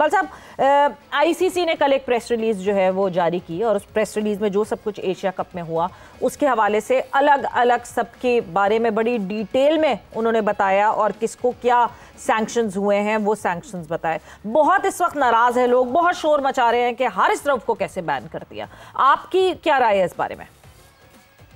इकबाल साहब, आईसीसी ने कल एक प्रेस रिलीज जो है वो जारी की और उस प्रेस रिलीज में जो सब कुछ एशिया कप में हुआ उसके हवाले से अलग अलग सबके बारे में बड़ी डिटेल में उन्होंने बताया और किसको क्या सैंक्शंस हुए हैं वो सैंक्शंस बताए। बहुत इस वक्त नाराज है लोग, बहुत शोर मचा रहे हैं कि हारिस रऊफ को कैसे बैन कर दिया। आपकी क्या राय है इस बारे में?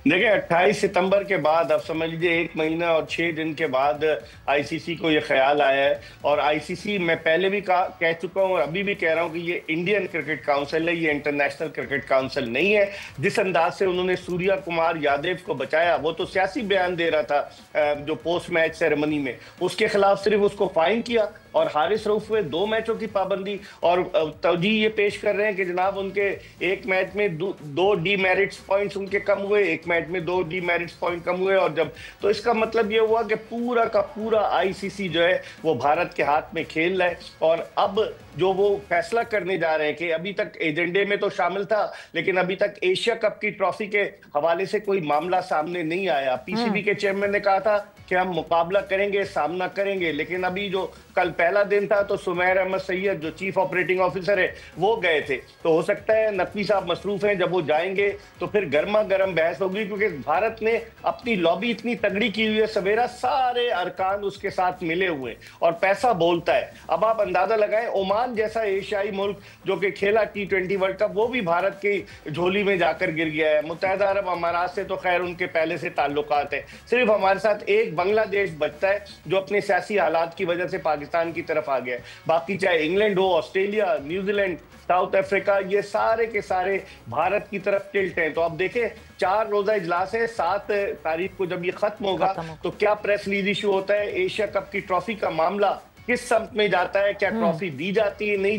देखिए 28 सितंबर के बाद, अब समझ लीजिए 1 महीना और 6 दिन के बाद आईसीसी को ये ख्याल आया है। और आईसीसी मैं पहले भी कह चुका हूं और अभी भी कह रहा हूं कि ये इंडियन क्रिकेट काउंसिल है, ये इंटरनेशनल क्रिकेट काउंसिल नहीं है। जिस अंदाज से उन्होंने सूर्या कुमार यादव को बचाया, वो तो सियासी बयान दे रहा था जो पोस्ट मैच सेरेमनी में, उसके खिलाफ सिर्फ उसको फाइन किया और हारिस रऊफ में 2 मैचों की पाबंदी। और तवजी ये पेश कर रहे हैं कि जनाब उनके एक मैच में 2 डीमेरिट्स पॉइंट्स उनके कम हुए, एक मैच में 2 डीमेरिट्स पॉइंट कम हुए। और जब तो इसका मतलब ये हुआ कि पूरा का पूरा आईसीसी जो है वो भारत के हाथ में खेल रहा है। और अब जो वो फैसला करने जा रहे हैं कि अभी तक एजेंडे में तो शामिल था, लेकिन अभी तक एशिया कप की ट्रॉफी के हवाले से कोई मामला सामने नहीं आया। पीसीबी के चेयरमैन ने कहा था कि हम मुकाबला करेंगे, सामना करेंगे, लेकिन अभी जो कल पहला दिन था तो सुमैर अहमद सैयद जो चीफ ऑपरेटिंग ऑफिसर है वो गए थे। तो हो सकता है नकवी साहब मसरूफ हैं, जब वो जाएंगे तो फिर गर्मा गर्म बहस होगी, क्योंकि भारत ने अपनी लॉबी इतनी तगड़ी की हुई है, सवेरा सारे अरकान उसके साथ मिले हुए और पैसा बोलता है। अब आप अंदाजा लगाएं, ओमान जैसा एशियाई मुल्क जो कि खेला T20 वर्ल्ड कप, वो भी भारत की झोली में जाकर गिर गया है। मुत्तहिदा अरब अमारात से तो खैर उनके पहले से ताल्लुकात है, सिर्फ हमारे साथ एक बांग्लादेश बचता है जो अपने सियासी हालात की वजह से पाकिस्तान की तरफ आ गया है। बाकी चाहे इंग्लैंड हो, ऑस्ट्रेलिया, न्यूजीलैंड, साउथ अफ्रीका, ये सारे के सारे भारत की तरफ टिल्ट हैं। तो अब देखें 4 रोजा इजलास है, 7 तारीख को जब ये खत्म होगा तो क्या प्रेस रिलीज इशू होता है, एशिया कप की ट्रॉफी का मामला किस सम में जाता है, क्या ट्रॉफी दी जाती है, नहीं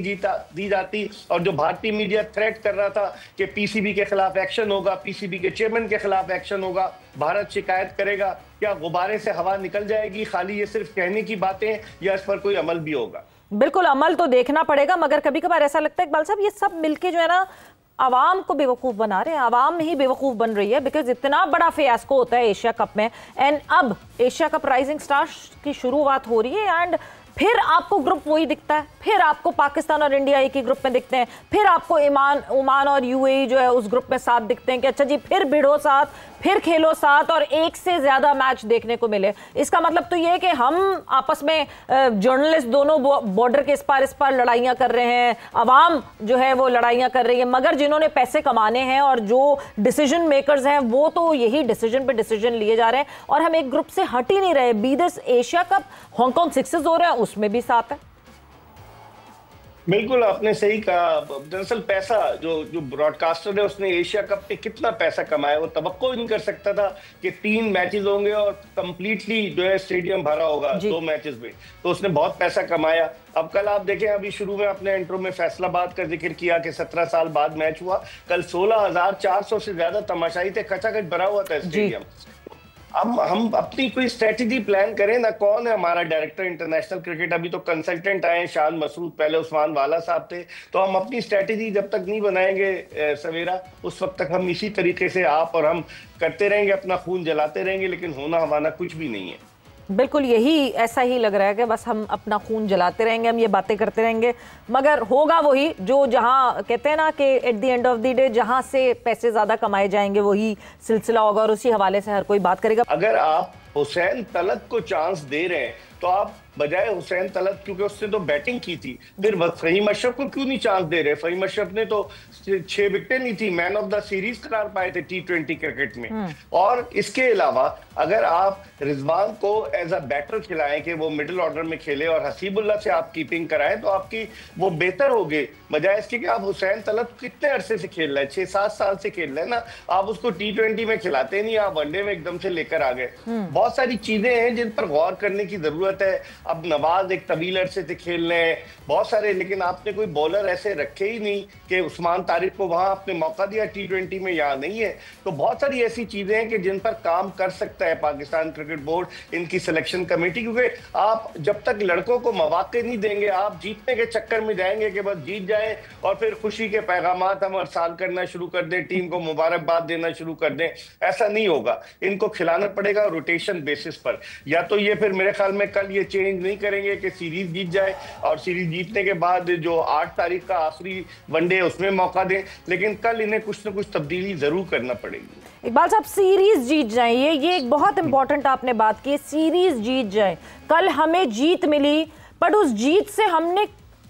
दी जाती। और जो भारतीय मीडिया थ्रेट कर रहा था कि पीसीबी के खिलाफ एक्शन होगा, पीसीबी के चेयरमैन के खिलाफ एक्शन होगा, भारत शिकायत करेगा, क्या गुब्बारे से हवा निकल जाएगी? खाली ये सिर्फ कहने की बातें या इस पर कोई अमल भी होगा? बिल्कुल अमल तो देखना पड़ेगा, मगर कभी कभार ऐसा लगता है इकबाल साहब ये सब मिलके जो है ना आवाम को बेवकूफ़ बना रहे हैं। आवाम ही बेवकूफ़ बन रही है, बिकॉज इतना बड़ा फियास्को होता है एशिया कप में, एंड अब एशिया कप राइजिंग स्टार्स की शुरुआत हो रही है एंड फिर आपको ग्रुप वही दिखता है, फिर आपको पाकिस्तान और इंडिया एक ही ग्रुप में दिखते हैं, फिर आपको ओमान और यूएई जो है उस ग्रुप में साथ दिखते हैं कि अच्छा जी फिर भिड़ो साथ, फिर खेलो साथ और एक से ज्यादा मैच देखने को मिले। इसका मतलब तो ये है कि हम आपस में जर्नलिस्ट दोनों बॉर्डर के इस पार लड़ाइयाँ कर रहे हैं, अवाम जो है वो लड़ाइयाँ कर रही है, मगर जिन्होंने पैसे कमाने हैं और जो डिसीजन मेकर्स हैं वो तो यही डिसीजन पे डिसीजन लिए जा रहे हैं और हम एक ग्रुप से हट ही नहीं रहे। बी this Asia Cup, Hong Kong sixes हो रहे हैं उसमें भी साथ है। बिल्कुल आपने सही कहा। दरअसल पैसा जो ब्रॉडकास्टर है उसने एशिया कप पे कितना पैसा कमाया, वो तवक्को नहीं कर सकता था कि 3 मैचेस होंगे और कंप्लीटली जो है स्टेडियम भरा होगा 2 मैचेस में, तो उसने बहुत पैसा कमाया। अब कल आप देखें, अभी शुरू में अपने इंट्रो में फैसलाबाद का जिक्र किया कि 17 साल बाद मैच हुआ, कल 16,400 से ज्यादा तमाशाई थे, खचाखच भरा हुआ था स्टेडियम। अब हम अपनी कोई स्ट्रेटेजी प्लान करें ना। कौन है हमारा डायरेक्टर इंटरनेशनल क्रिकेट? अभी तो कंसल्टेंट आए शान मसूद, पहले उस्मान वाला साहब थे। तो हम अपनी स्ट्रेटेजी जब तक नहीं बनाएंगे सवेरा, उस वक्त तक हम इसी तरीके से आप और हम करते रहेंगे, अपना खून जलाते रहेंगे, लेकिन होना हवाना कुछ भी नहीं है। बिल्कुल यही ऐसा ही लग रहा है कि बस हम अपना खून जलाते रहेंगे, हम ये बातें करते रहेंगे, मगर होगा वही जो, जहां कहते हैं ना कि at the end of the day जहां से पैसे ज्यादा कमाए जाएंगे वही सिलसिला होगा और उसी हवाले से हर कोई बात करेगा। अगर आप हुसैन तलत को चांस दे रहे हैं तो आप बजाय हुसैन तलत, क्योंकि उसने तो बैटिंग की थी, फिर फहीम अशरफ को क्यों नहीं चांस दे रहे? फहीम अशरफ ने तो 6 विकेटें ली थी, मैन ऑफ द सीरीज करार पाए थे T20 क्रिकेट में। और इसके अलावा अगर आप रिजवान को एज अ बैटर खिलाएं कि वो मिडिल ऑर्डर में खेले और हसीबुल्लाह से आप कीपिंग कराएं तो आपकी वो बेहतर होगी, बजाय इसके कि आप हुसैन तलत कितने अरसे से खेल रहे हैं, 6-7 साल से खेल रहे हैं ना, आप उसको T20 में खिलाते नहीं, आप वनडे में एकदम से लेकर आ गए। बहुत सारी चीजें हैं जिन पर गौर करने की जरूरत है। अब नवाज एक तवील अरसे से खेल रहे हैं बहुत सारे, लेकिन आपने कोई बॉलर ऐसे रखे ही नहीं कि उस्मान तारिक को वहां आपने मौका दिया T20 में, यहाँ नहीं है। तो बहुत सारी ऐसी चीजें हैं कि जिन पर काम कर सकता है पाकिस्तान क्रिकेट बोर्ड, इनकी सिलेक्शन कमेटी, क्योंकि आप जब तक लड़कों को मौके नहीं देंगे, आप जीतने के चक्कर में जाएंगे कि बस जीत जाए और फिर खुशी के पैगामात हम हर साल करना शुरू कर दें, टीम को मुबारकबाद देना शुरू कर दें, ऐसा नहीं होगा। इनको खिलाना पड़ेगा रोटेशन बेसिस पर। या तो ये फिर मेरे ख्याल में कल ये चेंज चेंज नहीं करेंगे कि सीरीज जीत जाए और सीरीज जीतने के बाद जो 8 तारीख का आखिरी वनडे उसमें मौका दें, लेकिन कल इन्हें कुछ न कुछ तब्दीली जरूर करना पड़ेगी। इकबाल साहब, सीरीज जीत जाए, ये एक बहुत इंपॉर्टेंट आपने बात की, सीरीज जीत जाए। कल हमें जीत मिली, पर उस जीत से हमने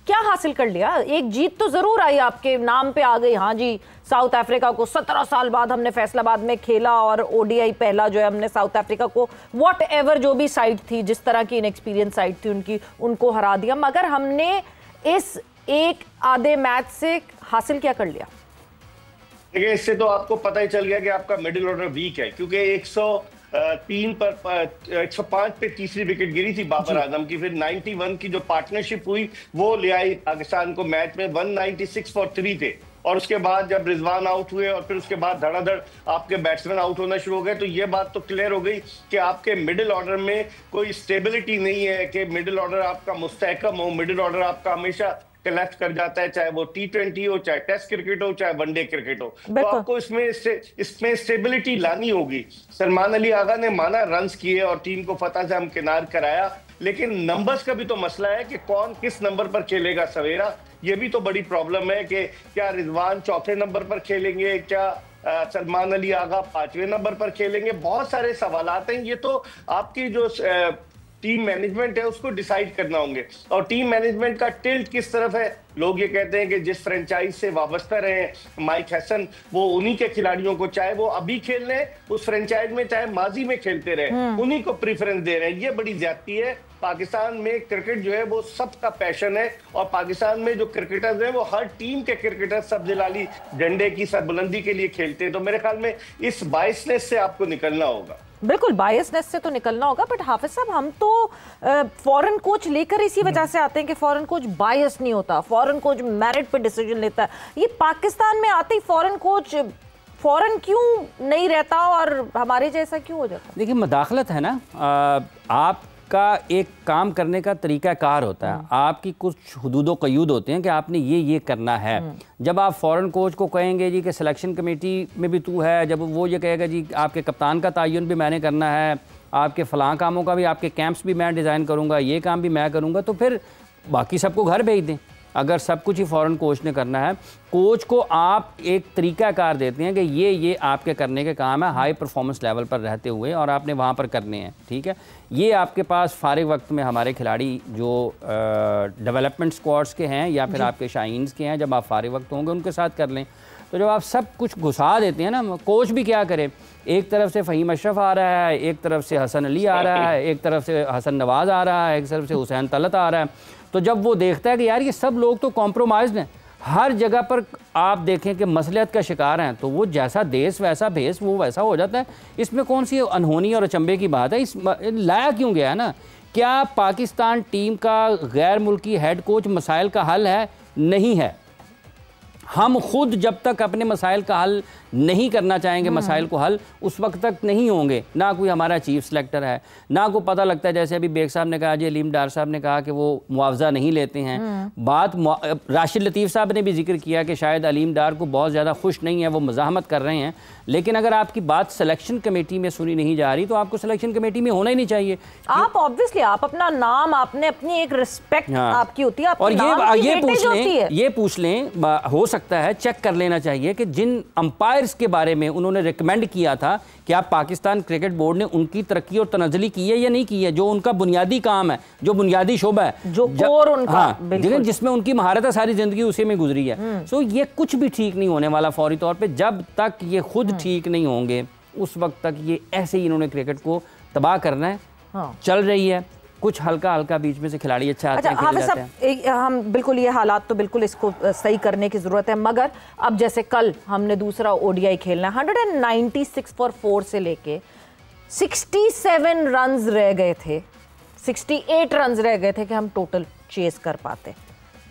क्या हासिल कर लिया? एक जीत तो जरूर आई, आपके नाम पे आ गई, हाँ जी, साउथ अफ्रीका को 17 साल बाद हमने फैसलाबाद में खेला और ओडीआई पहला जो है हमने साउथ अफ्रीका को, वॉट एवर जो भी साइड थी, जिस तरह की इनएक्सपीरियंस साइड थी उनकी, उनको हरा दिया। मगर हमने इस एक आधे मैच से हासिल क्या कर लिया? देखिए, इससे तो आपको पता ही चल गया कि आपका मिडिल ऑर्डर वीक है, क्योंकि 105 पे तीसरी विकेट गिरी थी बाबर आजम की, फिर 91 की जो पार्टनरशिप हुई वो ले आई पाकिस्तान को मैच में, 196 फॉर 3 थे। और उसके बाद जब रिजवान आउट हुए और फिर उसके बाद धड़ाधड़ आपके बैट्समैन आउट होना शुरू हो गए, तो ये बात तो क्लियर हो गई कि आपके मिडिल ऑर्डर में कोई स्टेबिलिटी नहीं है, कि मिडिल ऑर्डर आपका मुस्तहकम हो, मिडिल ऑर्डर आपका हमेशा कलेक्ट कर जाता है, चाहे वो T20 हो, चाहे टेस्ट क्रिकेट हो, चाहे वनडे क्रिकेट हो। तो आपको इसमें स्टेबिलिटी लानी होगी। सलमान अली आगा ने माना रन्स किए और टीम को फतह से हमकिनार कराया, लेकिन नंबर्स का भी तो मसला है कि कौन किस नंबर पर खेलेगा सवेरा। ये भी तो बड़ी प्रॉब्लम है कि क्या रिजवान चौथे नंबर पर खेलेंगे, क्या सलमान अली आगा 5वें नंबर पर खेलेंगे। बहुत सारे सवालात हैं, ये तो आपकी जो टीम मैनेजमेंट है उसको डिसाइड करना होंगे। और टीम मैनेजमेंट का टिल्ट किस तरफ है? लोग ये कहते हैं कि जिस फ्रेंचाइज से वाबस्ता रहे माइक हैसन, वो उन्हीं के खिलाड़ियों को, चाहे वो अभी खेल रहे हैं उस फ्रेंचाइज में, चाहे माजी में खेलते रहे, उन्हीं को प्रेफरेंस दे रहे हैं। ये बड़ी ज्यादती है। पाकिस्तान में क्रिकेट जो है वो सबका पैशन है, और पाकिस्तान में जो क्रिकेटर्स हैं वो हर टीम के क्रिकेटर सब जलाली झंडे की सरबुलंदी के लिए खेलते हैं। तो मेरे ख्याल में इस बायसनेस से आपको निकलना होगा। बिल्कुल, बायसनेस से तो निकलना होगा। बट हाफिज साहब, हम तो फॉरेन कोच लेकर इसी वजह से आते हैं कि फॉरेन कोच बायस नहीं होता, फॉरेन कोच मेरिट पे डिसीजन लेता है। ये पाकिस्तान में आते ही फॉरेन कोच फॉरेन क्यों नहीं रहता और हमारे जैसा क्यों हो जाता? देखिए, मदाखलत है ना, आपका एक काम करने का तरीक़ाकार होता है, आपकी कुछ हुदूद व क़यूद होते हैं कि आपने ये करना है। जब आप फ़ॉरेन कोच को कहेंगे जी कि सिलेक्शन कमेटी में भी तू है, जब वो ये कहेगा जी आपके कप्तान का तयन भी मैंने करना है, आपके फ़लाँ कामों का भी, आपके कैंप्स भी मैं डिज़ाइन करूँगा, ये काम भी मैं करूँगा, तो फिर बाकी सबको घर भेज दें। अगर सब कुछ ही फ़ॉरेन कोच ने करना है, कोच को आप एक तरीक़ाकार देते हैं कि ये आपके करने के काम है, हाई परफॉर्मेंस लेवल पर रहते हुए, और आपने वहाँ पर करने हैं, ठीक है। ये आपके पास फारिग वक्त में हमारे खिलाड़ी जो डेवलपमेंट स्क्वाड्स के हैं या फिर आपके शाहीन्स के हैं, जब आप फारिग वक्त होंगे उनके साथ कर लें। तो जब आप सब कुछ घुसा देते हैं ना, कोच भी क्या करे, एक तरफ से फ़हीम अशरफ आ रहा है, एक तरफ से हसन अली आ रहा है, एक तरफ से हसन नवाज़ आ रहा है, एक तरफ से हुसैन तलत आ रहा है। तो जब वो देखता है कि यार ये सब लोग तो कॉम्प्रोमाइज़ हैं, हर जगह पर आप देखें कि मसलियत का शिकार हैं, तो वो जैसा देश वैसा भेस, वो वैसा हो जाता है। इसमें कौन सी अनहोनी और अचंभे की बात है? इस लाया क्यों गया है ना? क्या पाकिस्तान टीम का गैर मुल्की हेड कोच मसाइल का हल है? नहीं है। हम खुद जब तक अपने मसाइल का हल नहीं करना चाहेंगे, मसाइल को हल उस वक्त तक नहीं होंगे। ना कोई हमारा चीफ सेलेक्टर है, ना को पता लगता है, जैसे अभी बेग साहब ने कहा, जी अलीम डार साहब ने कहा कि वो मुआवजा नहीं लेते हैं। बात राशिद लतीफ़ साहब ने भी जिक्र किया कि शायद अलीम डार को बहुत ज़्यादा खुश नहीं है, वो मज़ाहमत कर रहे हैं। लेकिन अगर आपकी बात सिलेक्शन कमेटी में सुनी नहीं जा रही, तो आपको सिलेक्शन कमेटी में होना ही नहीं चाहिए। आप ऑब्वियसली आप अपना नाम, आपने अपनी एक रिस्पेक्ट आपकी होती है, और ये पूछ लें, हो सकता है चेक कर लेना चाहिए कि जिन अंपायर के बारे में उन्होंने रिकमेंड किया था कि आप पाकिस्तान क्रिकेट बोर्ड ने उनकी तरक्की और तनज़्ज़ुली की है या नहीं की है, जो उनका बुनियादी काम है, जो बुनियादी शोबा है, जो कोर उनका, हाँ, जिसमें उनकी महारत सारी जिंदगी उसी में गुजरी है। सो ये कुछ भी ठीक नहीं होने वाला फौरी तौर पे। जब तक ये खुद ठीक नहीं होंगे, उस वक्त तक ये ऐसे ही इन्होंने क्रिकेट को तबाह करना है। चल रही है, कुछ हल्का हल्का बीच में से खिलाड़ी अच्छा आते हैं, खेल जाते हैं। हम बिल्कुल, ये हालात तो बिल्कुल इसको सही करने की ज़रूरत है। मगर अब जैसे कल हमने दूसरा ओडीआई खेलना है, 196 फॉर 4 से लेके 67 रन्स रह गए थे, 68 रन्स रह गए थे कि हम टोटल चेस कर पाते।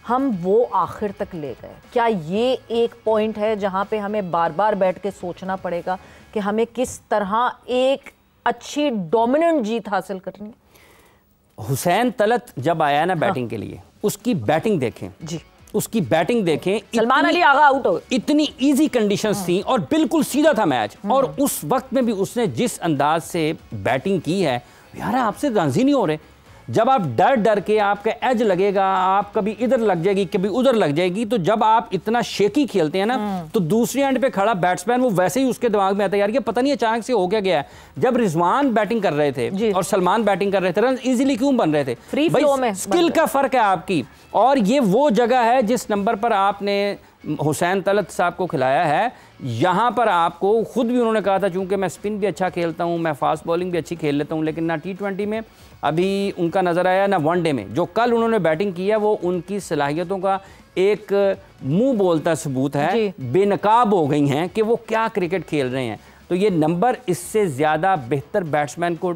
हम वो आखिर तक ले गए। क्या ये एक पॉइंट है जहाँ पे हमें बार बार बैठ के सोचना पड़ेगा कि हमें किस तरह एक अच्छी डोमिनेंट जीत हासिल करनी है? हुसैन तलत जब आया ना बैटिंग के लिए, उसकी बैटिंग देखें जी, उसकी बैटिंग देखें। सलमान अली आगा आउट हो, इतनी इजी कंडीशंस थी और बिल्कुल सीधा था मैच, और उस वक्त में भी उसने जिस अंदाज से बैटिंग की है, यार आपसे रन्स ही नहीं हो रहे। जब आप डर डर के आपका एज लगेगा, आप कभी इधर लग जाएगी कभी उधर लग जाएगी, तो जब आप इतना शेकी खेलते हैं ना तो दूसरी एंड पे खड़ा बैट्समैन वो वैसे ही उसके दिमाग में आता है यार ये पता नहीं अचानक से हो क्या गया है। जब रिजवान बैटिंग कर रहे थे और सलमान बैटिंग कर रहे थे, रन इजीली क्यों बन रहे थे? फ्री फ्लो में स्किल का फर्क है आपकी, और ये वो जगह है जिस नंबर पर आपने हुसैन तलत साहब को खिलाया है। यहाँ पर आपको खुद भी उन्होंने कहा था, चूंकि मैं स्पिन भी अच्छा खेलता हूँ, मैं फास्ट बॉलिंग भी अच्छी खेल लेता हूँ, लेकिन ना T20 में अभी उनका नज़र आया ना वनडे में। जो कल उन्होंने बैटिंग किया वो उनकी सलाहियतों का एक मुंह बोलता सबूत है, बेनकाब हो गई हैं कि वो क्या क्रिकेट खेल रहे हैं। तो ये नंबर इससे ज़्यादा बेहतर बैट्समैन को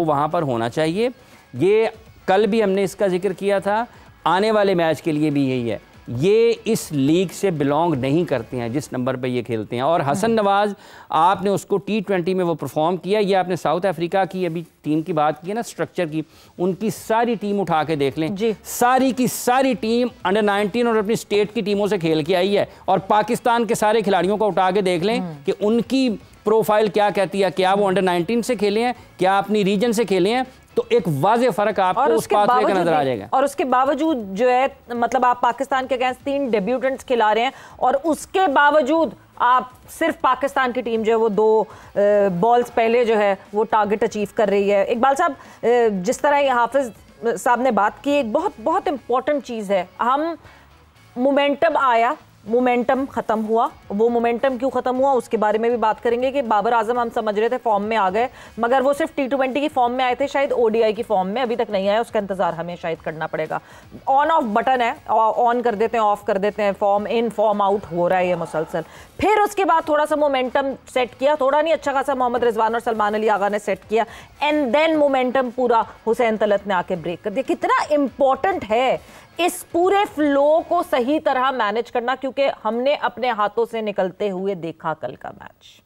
वहाँ पर होना चाहिए। ये कल भी हमने इसका जिक्र किया था, आने वाले मैच के लिए भी यही है। ये इस लीग से बिलोंग नहीं करते हैं जिस नंबर पे ये खेलते हैं। और हसन नवाज, आपने उसको T20 में वो परफॉर्म किया। ये आपने साउथ अफ्रीका की अभी टीम की बात की है ना, स्ट्रक्चर की, उनकी सारी टीम उठा के देख लें, सारी की सारी टीम अंडर 19 और अपनी स्टेट की टीमों से खेल के आई है। और पाकिस्तान के सारे खिलाड़ियों को उठा के देख लें कि उनकी प्रोफाइल क्या कहती है, क्या वो अंडर 19 से खेले हैं, क्या अपनी रीजन से खेले हैं, तो एक वाज़ेह फर्क आपको उस पाथवे का नजर आ जाएगा। और उसके बावजूद जो है, मतलब आप पाकिस्तान के अगेंस्ट 3 डेब्यूटेंट्स खिला रहे हैं और उसके बावजूद आप सिर्फ पाकिस्तान की टीम जो है वो 2 बॉल्स पहले जो है वो टारगेट अचीव कर रही है। इकबाल साहब, जिस तरह ये हाफिज साहब ने बात की, एक बहुत बहुत इंपॉर्टेंट चीज़ है, हम मोमेंटम आया, मोमेंटम खत्म हुआ। वो मोमेंटम क्यों खत्म हुआ उसके बारे में भी बात करेंगे कि बाबर आजम हम समझ रहे थे फॉर्म में आ गए, मगर वो सिर्फ T20 की फॉर्म में आए थे, शायद ODI की फॉर्म में अभी तक नहीं आया, उसका इंतजार हमें शायद करना पड़ेगा। ऑन ऑफ बटन है, ऑन कर देते हैं, ऑफ कर देते हैं, फॉर्म इन फॉर्म आउट हो रहा है ये मुसलसल। फिर उसके बाद थोड़ा सा मोमेंटम सेट किया, थोड़ा नहीं, अच्छा खासा मोहम्मद रिजवान और सलमान अली आगा ने सेट किया, एंड देन मोमेंटम पूरा हुसैन तलत ने आके ब्रेक कर दिया। कितना इंपॉर्टेंट है इस पूरे फ्लो को सही तरह मैनेज करना, क्योंकि हमने अपने हाथों से निकलते हुए देखा कल का मैच।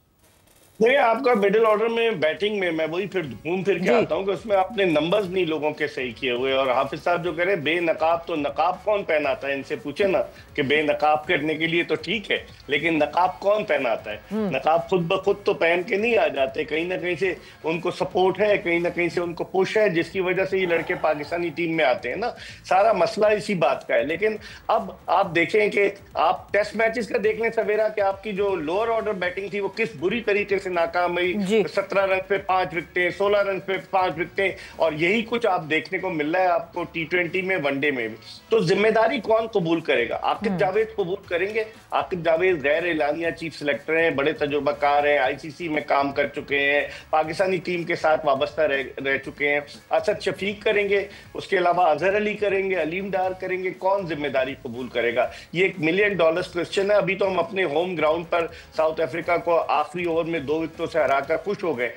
नहीं, आपका मिडिल ऑर्डर में बैटिंग में मैं वही फिर घूम फिर के आता हूँ कि उसमें आपने नंबर्स नहीं लोगों के सही किए हुए। और हाफिज साहब जो कह रहे बेनकाब, तो नकाब कौन पहनाता है? इनसे पूछे ना कि बेनकाब करने के लिए तो ठीक है, लेकिन नकाब कौन पहनाता है? नकाब खुद ब खुद तो पहन के नहीं आ जाते, कहीं ना कहीं से उनको सपोर्ट है, कहीं ना कहीं से उनको पुश है, जिसकी वजह से ये लड़के पाकिस्तानी टीम में आते हैं ना। सारा मसला इसी बात का है। लेकिन अब आप देखें कि आप टेस्ट मैचेस का देख लें सवेरा, कि आपकी जो लोअर ऑर्डर बैटिंग थी वो किस बुरी तरीके से नाकाम हुई। 17 रन पे 5 विकेटें, 16 रन पे 5 विकेटें, और यही कुछ आप देखने को मिल रहा है आपको T20 में, वनडे में भी। तो जिम्मेदारी कौन कबूल करेगा? आकिब जावेद कबूल करेंगे? आकिब जावेद गैर एलानिया चीफ सेलेक्टर हैं, बड़े तजुर्बाकार हैं, ICC में काम कर चुके हैं, पाकिस्तानी टीम के साथ वाबस्ता रह चुके हैं। असद शफीक करेंगे, उसके अलावा अजहर अली करेंगे, अलीम डार करेंगे, कौन जिम्मेदारी कबूल करेगा? ये एक $1 मिलियन क्वेश्चन है। अभी तो हम अपने होम ग्राउंड पर साउथ अफ्रीका को आखिरी ओवर में 2 विकेटों से हराकर खुश हो गए,